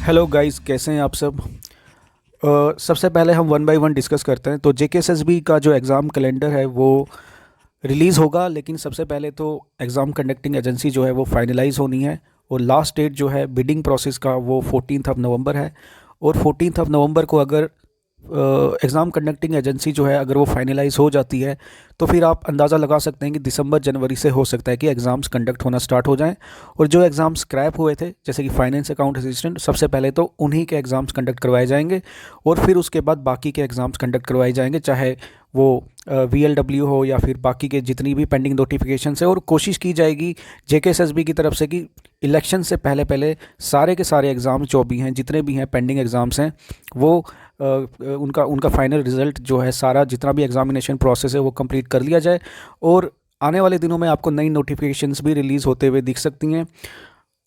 Hello guys, कैसे हैं आप सब। सबसे पहले हम वन बाय वन डिस्कस करते हैं। तो जेकेएसएसबी का जो एग्ज़ाम कैलेंडर है वो रिलीज़ होगा, लेकिन सबसे पहले तो एग्ज़ाम कंडक्टिंग एजेंसी जो है वो फाइनलाइज़ होनी है। और लास्ट डेट जो है बिडिंग प्रोसेस का वो 14 नवंबर है। और 14 नवंबर को अगर एग्ज़ाम कंडक्टिंग एजेंसी जो है अगर वो फाइनलाइज हो जाती है तो फिर आप अंदाज़ा लगा सकते हैं कि दिसंबर जनवरी से हो सकता है कि एग्ज़ाम्स कंडक्ट होना स्टार्ट हो जाएं। और जो एग्ज़ाम स्क्रैप हुए थे जैसे कि फाइनेंस अकाउंट असिस्टेंट, सबसे पहले तो उन्हीं के एग्ज़ाम्स कंडक्ट करवाए जाएंगे और फिर उसके बाद बाकी के एग्ज़ाम्स कंडक्ट करवाए जाएंगे, चाहे वो VLW हो या फिर बाकी के जितनी भी पेंडिंग नोटिफिकेशन है। और कोशिश की जाएगी जेकेएसएसबी की तरफ से कि इलेक्शन से पहले पहले सारे के सारे एग्ज़ाम्स जो भी हैं, जितने भी हैं पेंडिंग एग्ज़ाम्स हैं, वो उनका उनका फाइनल रिज़ल्ट जो है, सारा जितना भी एग्ज़ामिनेशन प्रोसेस है वो कंप्लीट कर लिया जाए। और आने वाले दिनों में आपको नई नोटिफिकेशंस भी रिलीज़ होते हुए दिख सकती हैं।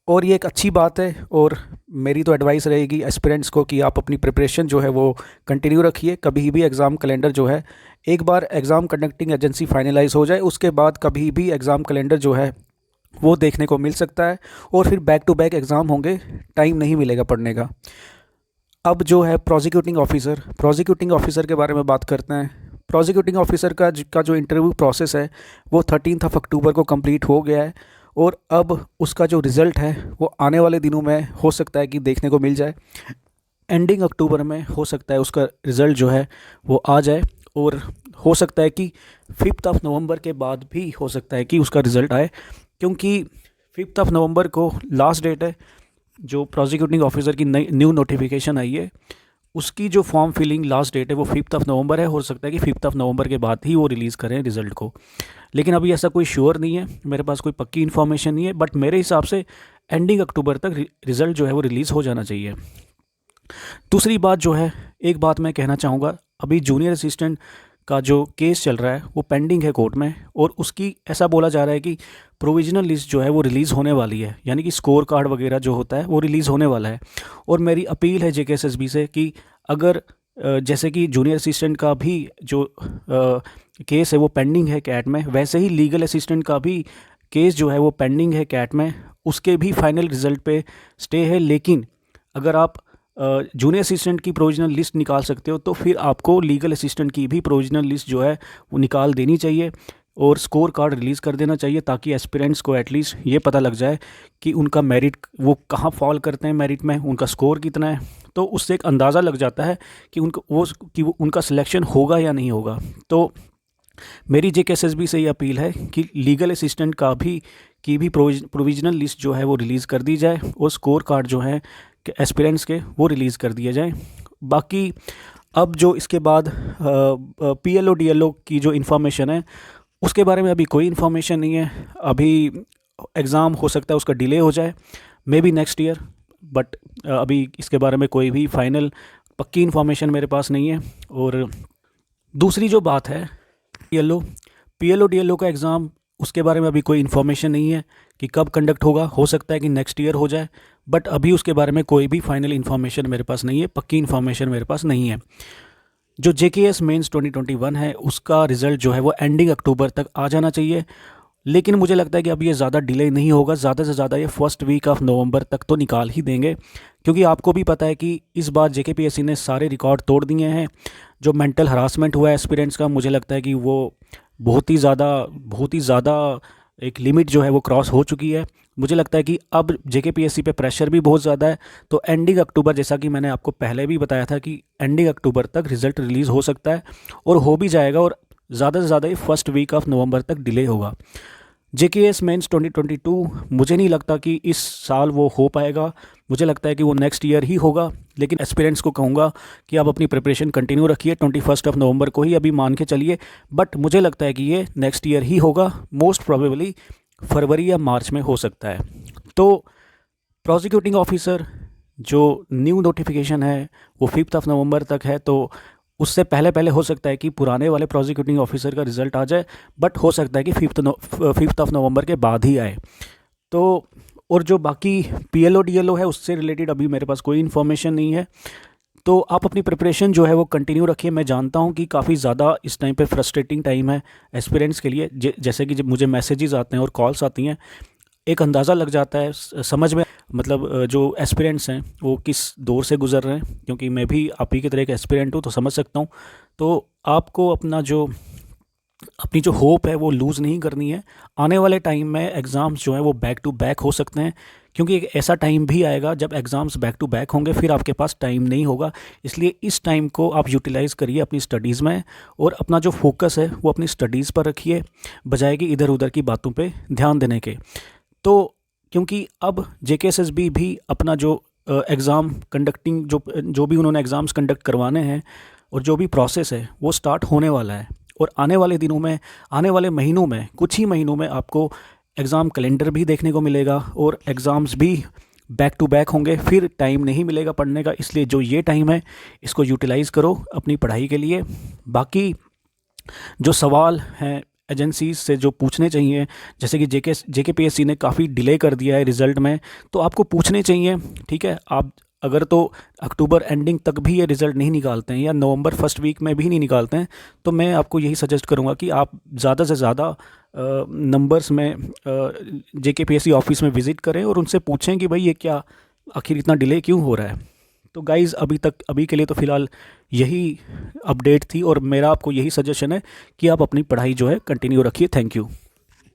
और ये एक अच्छी बात है। और मेरी तो एडवाइस रहेगी एस्पिरेंट्स को कि आप अपनी प्रिपरेशन जो है वो कंटिन्यू रखिए। कभी भी एग्ज़ाम कैलेंडर जो है, एक बार एग्ज़ाम कंडक्टिंग एजेंसी फाइनलाइज हो जाए उसके बाद कभी भी एग्ज़ाम कैलेंडर जो है वो देखने को मिल सकता है। और फिर बैक टू बैक एग्ज़ाम होंगे, टाइम नहीं मिलेगा पढ़ने का। अब जो है प्रोसिक्यूटिंग ऑफिसर के बारे में बात करते हैं। प्रोसिक्यूटिंग ऑफिसर का जो इंटरव्यू प्रोसेस है वो 13 अक्टूबर को कंप्लीट हो गया है। और अब उसका जो रिज़ल्ट है वो आने वाले दिनों में हो सकता है कि देखने को मिल जाए। एंडिंग अक्टूबर में हो सकता है उसका रिज़ल्ट जो है वो आ जाए। और हो सकता है कि 5 नवंबर के बाद भी हो सकता है कि उसका रिज़ल्ट आए, क्योंकि 5 नवंबर को लास्ट डेट है। जो प्रोसिक्यूटिंग ऑफिसर की नई न्यू नोटिफिकेशन आई है उसकी जो फॉर्म फिलिंग लास्ट डेट है वो 5 नवंबर है। हो सकता है कि 5 नवंबर के बाद ही वो रिलीज़ करें रिज़ल्ट को, लेकिन अभी ऐसा कोई श्योर नहीं है, मेरे पास कोई पक्की इन्फॉर्मेशन नहीं है। बट मेरे हिसाब से एंडिंग अक्टूबर तक रिज़ल्ट जो है वो रिलीज़ हो जाना चाहिए। दूसरी बात जो है, एक बात मैं कहना चाहूँगा, अभी जूनियर असिस्टेंट का जो केस चल रहा है वो पेंडिंग है कोर्ट में। और उसकी ऐसा बोला जा रहा है कि प्रोविजनल लिस्ट जो है वो रिलीज़ होने वाली है, यानी कि स्कोर कार्ड वगैरह जो होता है वो रिलीज़ होने वाला है। और मेरी अपील है जेकेएसएसबी से कि अगर जैसे कि जूनियर असिस्टेंट का भी जो केस है वो पेंडिंग है कैट में, वैसे ही लीगल असिस्टेंट का भी केस जो है वो पेंडिंग है कैट में, उसके भी फाइनल रिज़ल्ट पे स्टे है। लेकिन अगर आप जूनियर असिस्टेंट की प्रोविजनल लिस्ट निकाल सकते हो तो फिर आपको लीगल असिस्टेंट की भी प्रोविजनल लिस्ट जो है वो निकाल देनी चाहिए और स्कोर कार्ड रिलीज़ कर देना चाहिए, ताकि एस्पिरेंट्स को एटलीस्ट ये पता लग जाए कि उनका मेरिट वो कहाँ फॉल करते हैं, मेरिट में उनका स्कोर कितना है। तो उससे एक अंदाज़ा लग जाता है कि वो उनका सिलेक्शन होगा या नहीं होगा। तो मेरी जेकेएसएसबी से ये अपील है कि लीगल असिस्टेंट की भी प्रोविजनल लिस्ट जो है वो रिलीज़ कर दी जाए और स्कोर कार्ड जो है एस्पिरेंट्स के वो रिलीज़ कर दिए जाएँ। बाकी अब जो इसके बाद PLO DLO की जो इन्फॉर्मेशन है उसके बारे में अभी कोई इन्फॉर्मेशन नहीं है। अभी एग्ज़ाम हो सकता है उसका डिले हो जाए, may be next year. But अभी इसके बारे में कोई भी फाइनल पक्की इन्फॉर्मेशन मेरे पास नहीं है। और दूसरी जो बात है PLO DLO का एग्ज़ाम, उसके बारे में अभी कोई इन्फॉर्मेशन नहीं है कि कब कंडक्ट होगा। हो सकता है कि नेक्स्ट ईयर हो जाए, बट अभी उसके बारे में कोई भी फाइनल इन्फॉर्मेशन मेरे पास नहीं है, पक्की इन्फॉर्मेशन मेरे पास नहीं है। जो JKS मेंस 2021 है उसका रिज़ल्ट जो है वो एंडिंग अक्टूबर तक आ जाना चाहिए। लेकिन मुझे लगता है कि अब ये ज़्यादा डिले नहीं होगा, ज़्यादा से ज़्यादा ये फर्स्ट वीक ऑफ नवंबर तक तो निकाल ही देंगे, क्योंकि आपको भी पता है कि इस बार JKPSC ने सारे रिकॉर्ड तोड़ दिए हैं। जो मेंटल हरासमेंट हुआ है एस्पिरेंट्स का, मुझे लगता है कि वो बहुत ही ज़्यादा एक लिमिट जो है वो क्रॉस हो चुकी है। मुझे लगता है कि अब JKPSC पे प्रेशर भी बहुत ज़्यादा है। तो एंडिंग अक्टूबर, जैसा कि मैंने आपको पहले भी बताया था कि एंडिंग अक्टूबर तक रिज़ल्ट रिलीज़ हो सकता है और हो भी जाएगा, और ज़्यादा से ज़्यादा ये फर्स्ट वीक ऑफ नवंबर तक डिले होगा। JKS मेंस 2022 मुझे नहीं लगता कि इस साल वो हो पाएगा, मुझे लगता है कि वो नेक्स्ट ईयर ही होगा। लेकिन एस्पिरेंट्स को कहूँगा कि आप अपनी प्रिपरेशन कंटिन्यू रखिए, 21 नवंबर को ही अभी मान के चलिए। बट मुझे लगता है कि ये नेक्स्ट ईयर ही होगा, मोस्ट प्रोबेबली फरवरी या मार्च में हो सकता है। तो प्रोसिक्यूटिंग ऑफिसर जो न्यू नोटिफिकेशन है वो 5 नवंबर तक है, तो उससे पहले पहले हो सकता है कि पुराने वाले प्रोसिक्यूटिंग ऑफिसर का रिज़ल्ट आ जाए, बट हो सकता है कि 5 नवंबर के बाद ही आए। तो और जो बाकी PLO DLO है उससे रिलेटेड अभी मेरे पास कोई इन्फॉर्मेशन नहीं है। तो आप अपनी प्रिपरेशन जो है वो कंटिन्यू रखिए। मैं जानता हूँ कि काफ़ी ज़्यादा इस टाइम पे फ्रस्ट्रेटिंग टाइम है एस्पिरेंट्स के लिए, जैसे कि जब मुझे मैसेजेस आते हैं और कॉल्स आती हैं, एक अंदाज़ा लग जाता है, समझ में मतलब जो एस्पिरेंट्स हैं वो किस दौर से गुज़र रहे हैं, क्योंकि मैं भी आप ही की तरह एक एस्पिरेंट हूँ तो समझ सकता हूँ। तो आपको अपनी जो होप है वो लूज़ नहीं करनी है। आने वाले टाइम में एग्ज़ाम्स जो हैं वो बैक टू बैक हो सकते हैं, क्योंकि एक ऐसा टाइम भी आएगा जब एग्ज़ाम्स बैक टू बैक होंगे, फिर आपके पास टाइम नहीं होगा। इसलिए इस टाइम को आप यूटिलाइज़ करिए अपनी स्टडीज़ में, और अपना जो फोकस है वो अपनी स्टडीज़ पर रखिए, बजाय कि इधर उधर की बातों पे ध्यान देने के। तो क्योंकि अब जेकेएसएसबी भी अपना जो एग्ज़ाम कंडक्टिंग जो भी उन्होंने एग्ज़ाम्स कंडक्ट करवाने हैं और जो भी प्रोसेस है वो स्टार्ट होने वाला है। और आने वाले दिनों में, आने वाले महीनों में, कुछ ही महीनों में आपको एग्ज़ाम कैलेंडर भी देखने को मिलेगा और एग्ज़ाम्स भी बैक टू बैक होंगे, फिर टाइम नहीं मिलेगा पढ़ने का। इसलिए जो ये टाइम है इसको यूटिलाइज़ करो अपनी पढ़ाई के लिए। बाकी जो सवाल हैं एजेंसीज से जो पूछने चाहिए, जैसे कि जेकेपीएससी ने काफ़ी डिले कर दिया है रिज़ल्ट में, तो आपको पूछने चाहिए। ठीक है, आप अगर तो अक्टूबर एंडिंग तक भी ये रिज़ल्ट नहीं निकालते हैं या नवंबर फर्स्ट वीक में भी नहीं निकालते हैं, तो मैं आपको यही सजेस्ट करूँगा कि आप ज़्यादा से ज़्यादा नंबर्स में जेकेपीएससी ऑफिस में विज़िट करें और उनसे पूछें कि भाई ये क्या आखिर इतना डिले क्यों हो रहा है। तो गाइज़ अभी के लिए तो फ़िलहाल यही अपडेट थी, और मेरा आपको यही सजेशन है कि आप अपनी पढ़ाई जो है कंटिन्यू रखिए। Thank you.